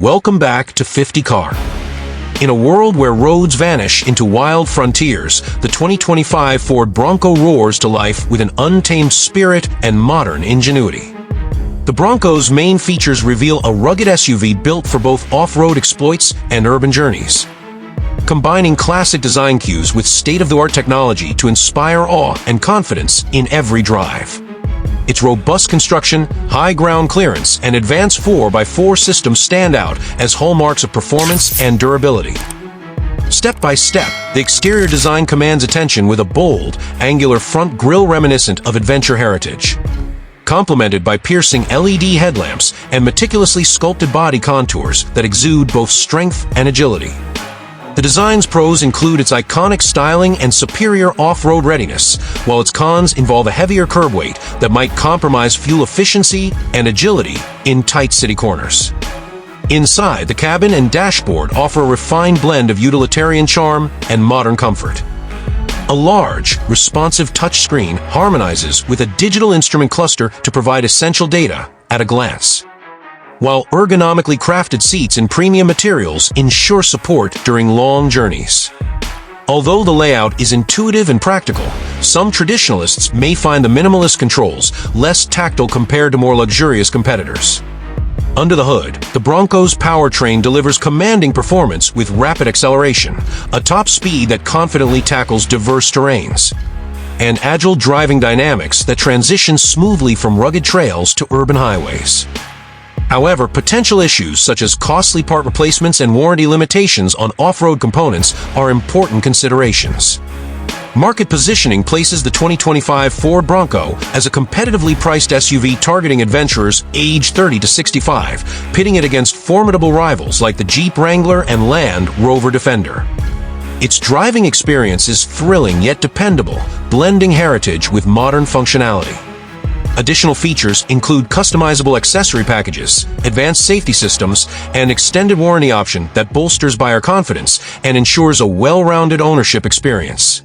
Welcome back to 50 Car. In a world where roads vanish into wild frontiers, the 2025 Ford Bronco roars to life with an untamed spirit and modern ingenuity. The Bronco's main features reveal a rugged SUV built for both off-road exploits and urban journeys. Combining classic design cues with state-of-the-art technology to inspire awe and confidence in every drive. Its robust construction, high ground clearance, and advanced 4x4 system stand out as hallmarks of performance and durability. Step by step, the exterior design commands attention with a bold, angular front grille reminiscent of adventure heritage. Complemented by piercing LED headlamps and meticulously sculpted body contours that exude both strength and agility. The design's pros include its iconic styling and superior off-road readiness, while its cons involve a heavier curb weight that might compromise fuel efficiency and agility in tight city corners. Inside, the cabin and dashboard offer a refined blend of utilitarian charm and modern comfort. A large, responsive touchscreen harmonizes with a digital instrument cluster to provide essential data at a glance, while ergonomically crafted seats in premium materials ensure support during long journeys. Although the layout is intuitive and practical, some traditionalists may find the minimalist controls less tactile compared to more luxurious competitors. Under the hood, the Bronco's powertrain delivers commanding performance with rapid acceleration, a top speed that confidently tackles diverse terrains, and agile driving dynamics that transition smoothly from rugged trails to urban highways. However, potential issues such as costly part replacements and warranty limitations on off-road components are important considerations. Market positioning places the 2025 Ford Bronco as a competitively priced SUV targeting adventurers aged 30 to 65, pitting it against formidable rivals like the Jeep Wrangler and Land Rover Defender. Its driving experience is thrilling yet dependable, blending heritage with modern functionality. Additional features include customizable accessory packages, advanced safety systems, and extended warranty option that bolsters buyer confidence and ensures a well-rounded ownership experience.